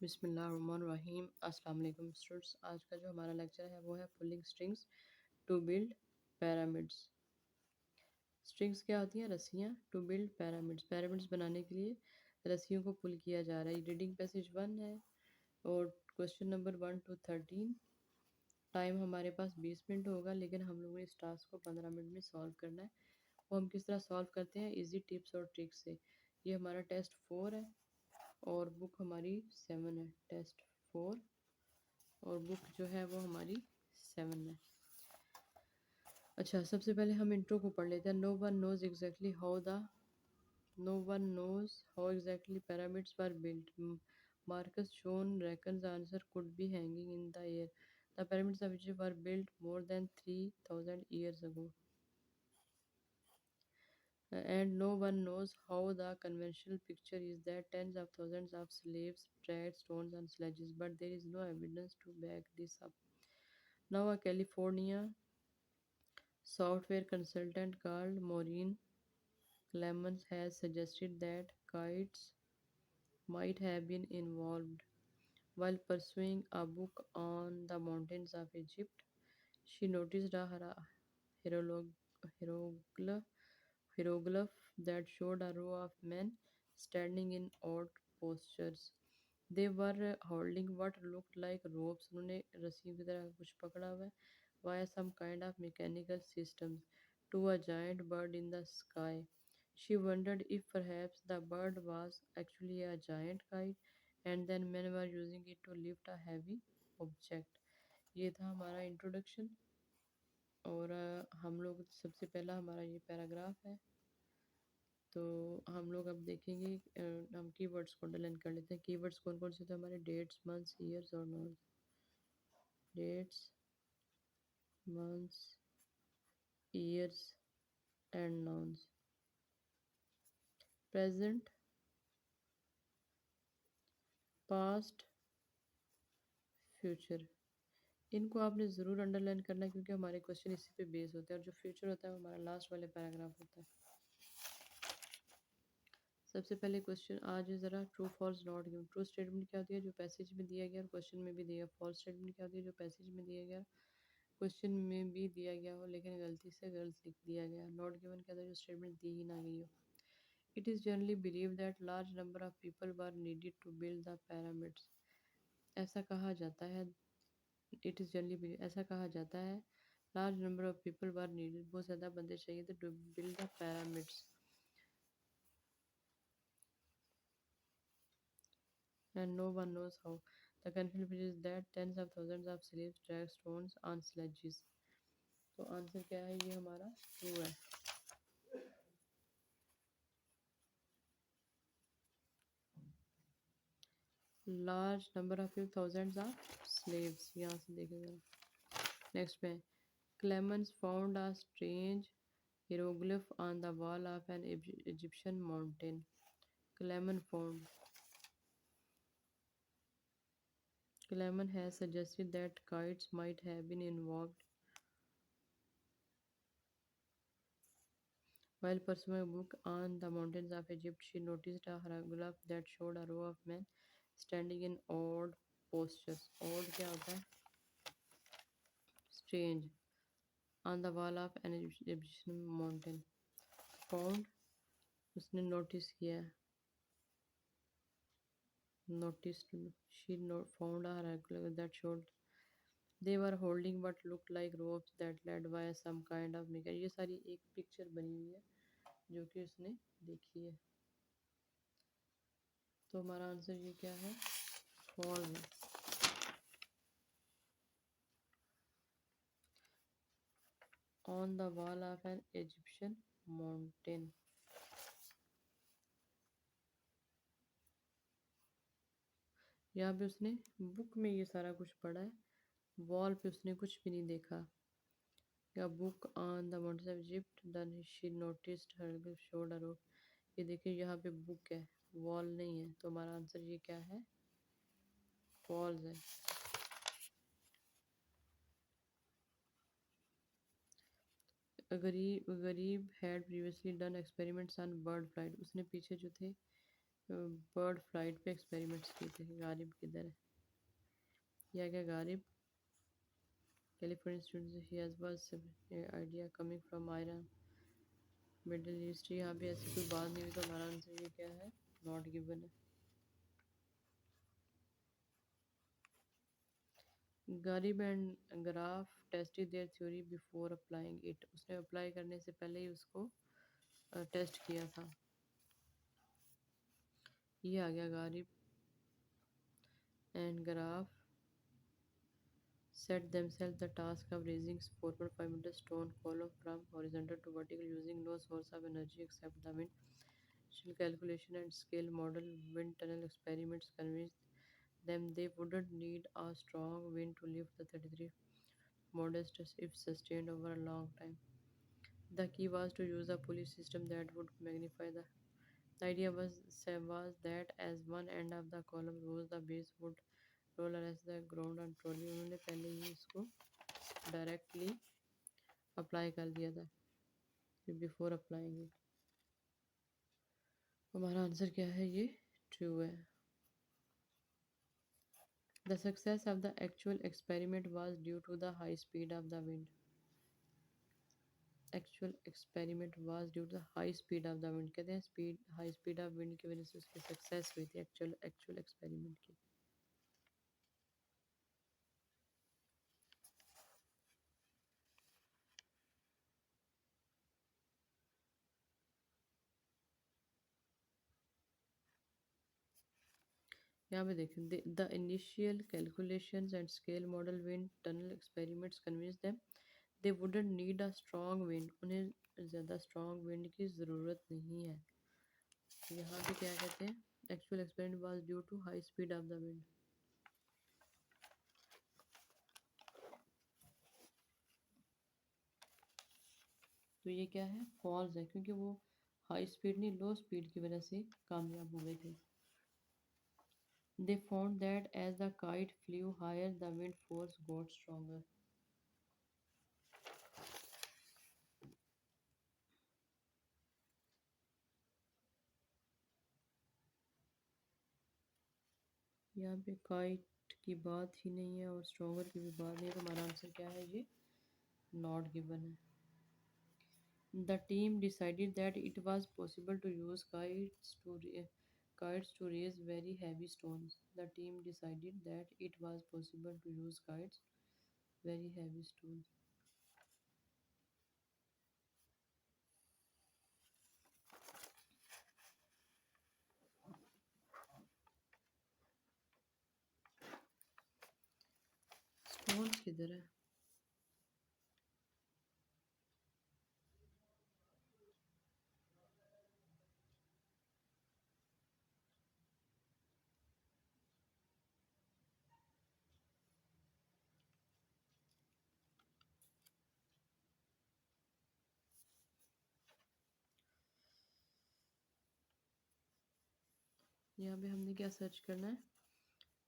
बिस्मिल्लाहिर्रहमानिर्रहीम। अस्सलाम वालेकुम स्टूडेंट्स। आज का जो हमारा लेक्चर है वो है pulling strings to build pyramids. Strings क्या होती हैं? रस्सियाँ। टू बिल्ड पैरामिड्स, पैरामिड्स बनाने के लिए रस्सियों को पुल किया जा रहा है। रीडिंग पैसेज 1 है और क्वेश्चन नंबर 1 to 13। टाइम हमारे पास 20 मिनट होगा, लेकिन हम लोगों ने इस टास्क को 15 मिनट में सॉल्व करना है। वो हम किस तरह सॉल्व करते हैं? इजी टिप्स और ट्रिक्स से। ये हमारा टेस्ट 4 है और बुक हमारी 7 है। टेस्ट 4 और बुक जो है वो हमारी 7 है। अच्छा, सबसे पहले हम इंट्रो को पढ़ लेते हैं। No one knows how exactly pyramids were built. Marcus Shone reckons the answer could be hanging in the air. The pyramids of Egypt were built more than 3000 years ago. And no one knows how. The conventional picture is that tens of thousands of slaves dragged stones on sledges, but there is no evidence to back this up. Now, a California software consultant called Maureen Clemens has suggested that kites might have been involved. While pursuing a book on the mountains of Egypt, she noticed a hieroglyph hieroglyph that showed a row of men standing in odd postures. They were holding what looked like ropes. उन्होंने रस्सियों की तरह कुछ पकड़ा हुआ है. Via some kind of mechanical systems to a giant bird in the sky. She wondered if perhaps the bird was actually a giant kite and then men were using it to lift a heavy object. ये था हमारा introduction और हम लोग सबसे पहला हमारा ये पैराग्राफ है। तो हम लोग अब देखेंगे हम कीवर्ड्स को अंडरलाइन कर लेते हैं। कीवर्ड्स कौन कौन से थे हमारे? डेट्स, मंथ्स, ईयर्स और nouns. Dates, months, years and nouns. Present, past, future. इनको आपने ज़रूर अंडरलाइन करना है क्योंकि हमारे क्वेश्चन इसी पे बेस होते हैं और जो फ्यूचर होता है वो हमारा लास्ट वाले पैराग्राफ होता है। सबसे पहले क्वेश्चन आज ज़रा true false not given. True statement क्या होती है? जो पैसेज में दिया गया और क्वेश्चन में भी दिया। फॉल्स स्टेटमेंट क्या होती है? जो पैसेज में दिया गया, क्वेश्चन में भी दिया गया हो लेकिन गलती से गलत लिख दिया गया। नॉट गिवन क्या होता है? जो स्टेटमेंट दी ही ना गई हो। It is generally believe that large number of people were needed to build the pyramids. ऐसा कहा जाता है। इट इज़ जनरली बिलीव, ऐसा कहा जाता है large number of people were needed, बहुत ज़्यादा बंदे चाहिए थे to build the pyramids. And no one knows how. The confusion is that tens of thousands of slaves drag stones on sledges. तो आंसर क्या है? ये हमारा ट्रू है। Large number of thousands of slaves, यहाँ से देखेगा। नेक्स्ट में Clemens found a strange hieroglyph on the wall of an Egyptian mountain. Clement has suggested that kites might have been involved. While pursuing a book on the mountains of Egypt, she noticed a hieroglyph that showed a row of men standing in odd postures. Odd क्या होता है? Strange. On the wall of an Egyptian mountain. Found, उसने notice किया। Noticed, she found a hieroglyph that showed they were holding what looked like ropes that led via some kind of mechanism. ये सारी एक picture बनी हुई है जो कि उसने देखी है। तो हमारा आंसर ये क्या है? फॉल्स है। On the wall of an Egyptian mountain. यहाँ पे उसने बुक में ये सारा कुछ पढ़ा है, वॉल पे उसने कुछ भी नहीं देखा। या book on the mountains of Egypt then she noticed her शोल्ड अ रोप। ये देखिए यहाँ पे बुक है, वॉल नहीं है, तो हमारा आंसर ये क्या है? फॉल्स है। गरीब had previously done experiments on bird flight. उसने पीछे जो थे बर्ड फ्लाइट पे एक्सपेरिमेंट्स किए थे। गालिब किधर है? या क्या Ghalib? California student he has was idea coming from iron middle east. यहाँ पे ऐसी कोई बात नहीं हुई, तो हमारा आंसर ये क्या है? नॉट गिवन है। Gharib and Graff tested their theory before applying it. उसने अप्लाई करने से पहले ही उसको टेस्ट किया था। ये आ गया Ghalib and graph set themselves the task of raising 4.5-meter stone column from horizontal to vertical using no source of energy except the wind. Initial calculation and scale model wind tunnel experiments convinced them they wouldn't need a strong wind to lift the 33 modest if sustained over a long time. The key was to use a pulley system that would magnify the idea was that as one end of the column rose, the base would roll as the ground on trolley. उन्होंने पहले ही इसको directly apply कर दिया था before applying it. हमारा answer क्या है? ये ट्रू है। The success of the actual experiment was due to the high speed of the wind. Actual experiment was due to the high speed of the wind. कहते हैं speed, high speed of wind की वजह से उसकी success हुई थी actual experiment की। यहाँ पे देखें, the initial calculations and scale model wind tunnel experiments convince them they wouldn't need a strong wind. उन्हें ज़्यादा स्ट्रॉन्ग विंड की ज़रूरत नहीं है। यहाँ पे क्या कहते हैं? Actual experiment was due to high speed of the wind. तो ये क्या है? फॉल्स है, क्योंकि वो हाई स्पीड नहीं, लो स्पीड की वजह से कामयाब हो गए थे। They found that as the kite flew higher the wind force got stronger. यहाँ पे काइट की बात ही नहीं है और स्ट्रॉन्गर की भी बात नहीं है, तो हमारा आंसर क्या है? ये नॉट गिवन है। The team decided that it was possible to use kites to raise very heavy stones. The team decided that it was possible to use kites very heavy stones. Stones किधर है? यहाँ पे हमने क्या search करना है?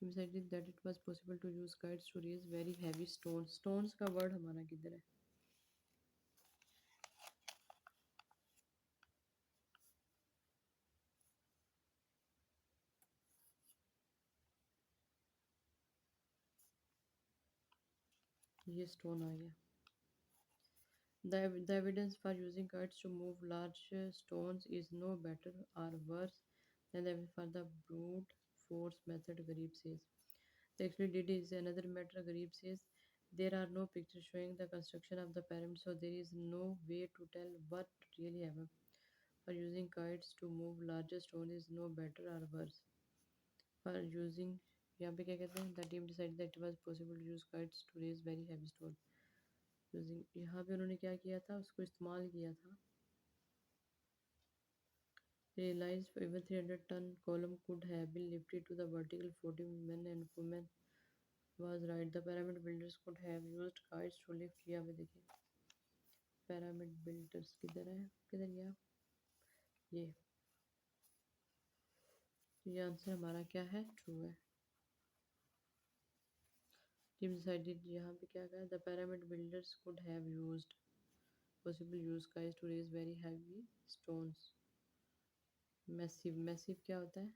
Team decided that it was possible to use kites to raise very heavy stones. Stones का word हमारा किधर है? ये स्टोन आ गया। The evidence for using kites to move large stones is no better or worse than the evidence for the brute force method, Garib says. The actually did is another matter, Garib says. There are no pictures showing the construction of the pyramid, so there is no way to tell what really happened. For using kites to move larger stone is no better or worse. For using, यहाँ पे क्या कहते हैं? The team decided that it was possible to use kites to raise very heavy stone. Using, यहाँ पे उन्होंने क्या किया था? उसको इस्तेमाल किया था। Realized even 300-ton column could have been lifted to the vertical. 40 men and women was right. The pyramid builders could have used kites to lift. यहाँ पे देखिए, pyramid builders किधर है? किधर गया? ये आंसर हमारा क्या है? ट्रू है। टीम डिसाइडेड, यहाँ पे क्या कहा? The pyramid builders could have used possible use kites to raise very heavy stones. Massive, massive क्या होता है?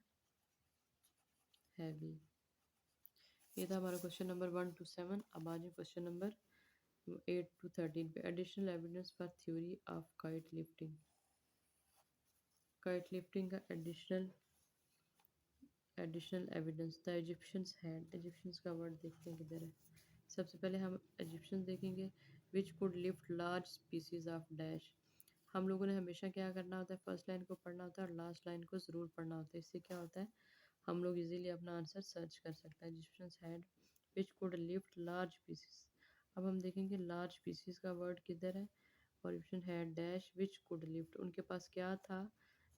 हैवी। ये था हमारा क्वेश्चन नंबर 1 to 7। अब आ जाए क्वेश्चन नंबर 8 to 13 पे। Additional evidence for theory of kite lifting. Kite lifting का additional evidence. The Egyptians had, Egyptians का वर्ड देखते हैं किधर है। सबसे पहले हम इजिप्शियंस देखेंगे। Which could lift large species of dash. हम लोगों ने हमेशा क्या करना होता है, फर्स्ट लाइन को पढ़ना होता है और लास्ट लाइन को ज़रूर पढ़ना होता है। इससे क्या होता है, हम लोग इजीली अपना आंसर सर्च कर सकते हैं। Egyptians had which could lift large pieces. अब हम देखेंगे लार्ज पीसीज का वर्ड किधर है। और Egyptian had dash which could lift, उनके पास क्या था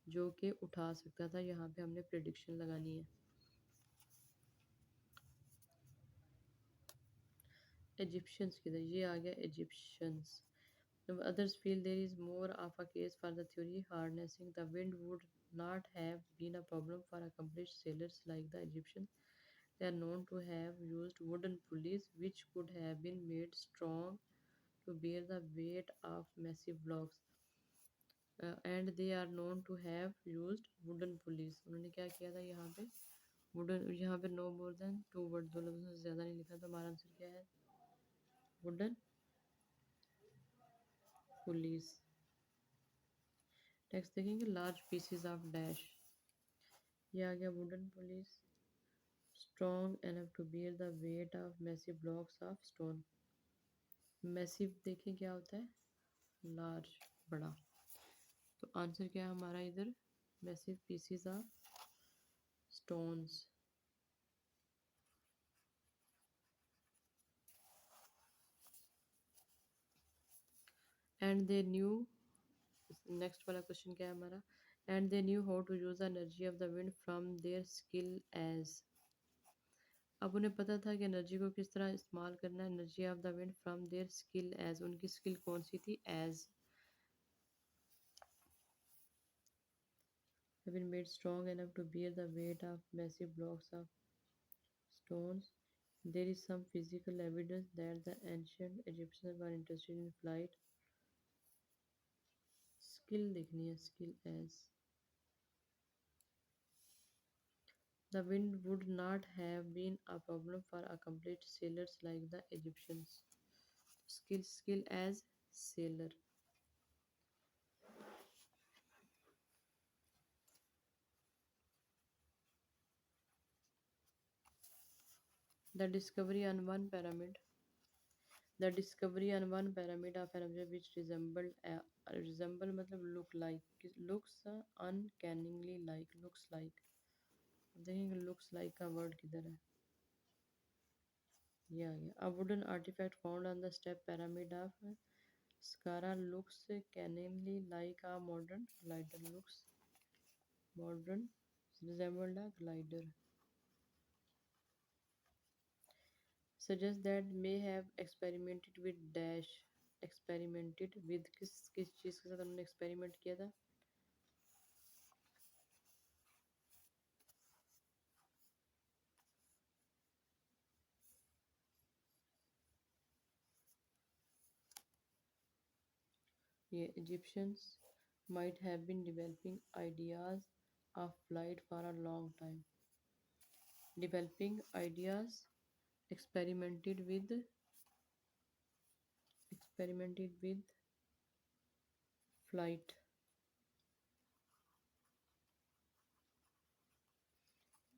जो कि उठा सकता था। यहाँ पे हमने प्रिडिक्शन लगानी है। इजिप्शियंस किधर, ये आ गया Egyptians. Others feel there is more of a case for the theory harnessing the wind would not have been a problem for accomplished sailors like the Egyptians. They are known to have used wooden pulleys which could have been made strong to bear the weight of massive blocks. And they are known to have used wooden pulleys. उन्होंने क्या किया था यहाँ पे, wooden, यहाँ पे no more than 2 word, 2 लफ्ज़ों से ज़्यादा नहीं लिखा। तो हमारा आंसर क्या है, वुडन पुलीज। नेक्स्ट देखेंगे लार्ज पीसीज ऑफ डैश। ये आ गया wooden pulleys strong enough to bear the weight of massive blocks of stone. Massive देखें क्या होता है, लार्ज, बड़ा। तो आंसर क्या है हमारा इधर, massive pieces of stones. And they knew, next वाला क्वेश्चन क्या है हमारा, and they knew how to use the energy of the wind from their skill age. अब उन्हें पता था कि एनर्जी को किस तरह इस्तेमाल करना है। Energy of the wind from their skill age, उनकी स्किल कौन सी थी, age. Have been made strong enough to bear the weight of massive blocks of stones. There is some physical evidence that the ancient Egyptians were interested in flight. Skill लिखनी है, skill as. The wind would not have been a problem for accomplished sailors like the Egyptians. Skill as sailor. The discovery on one pyramid. The discovery on one pyramid of an object which resemble मतलब look like, looks uncannily like, looks like। देखेंगे looks like का word किधर है, ये आ गया। A wooden artifact found on the step pyramid of Saqqara looks cannily like a modern glider, looks modern, resembled a glider, suggests that may have experimented with dash। experimented with किस चीज़ के साथ उन्होंने experiment किया था, ये Egyptians might have been developing ideas of flight for a long time। developing ideas, experimented with flight।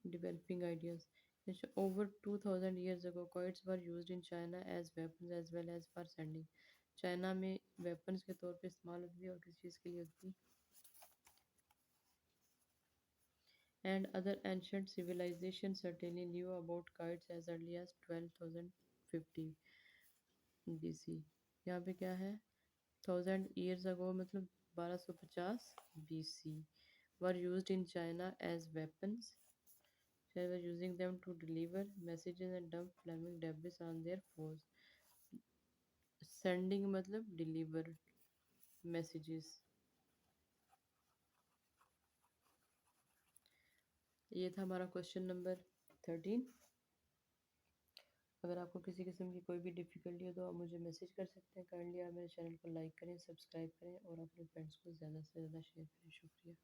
developing ideas। Over 2000 years ago, kites were used in China as weapons as well as for sending। China में weapons के तौर पे इस्तेमाल होती थी और किस चीज़ के लिए होती थी। And other ancient civilizations certainly knew about kites as early as 12,050 BC। यहाँ पे क्या है, 1000 years ago मतलब 1250 BC were used in China as weapons। They were using them to deliver messages and dump flaming debris on their foes। Sending मतलब deliver messages। ये था हमारा question number 13। अगर आपको किसी किस्म की कोई भी डिफ़िकल्टी हो तो आप मुझे मैसेज कर सकते हैं। काइंडली आप मेरे चैनल को लाइक करें, सब्सक्राइब करें और अपने फ्रेंड्स को ज़्यादा से ज़्यादा शेयर करें। शुक्रिया।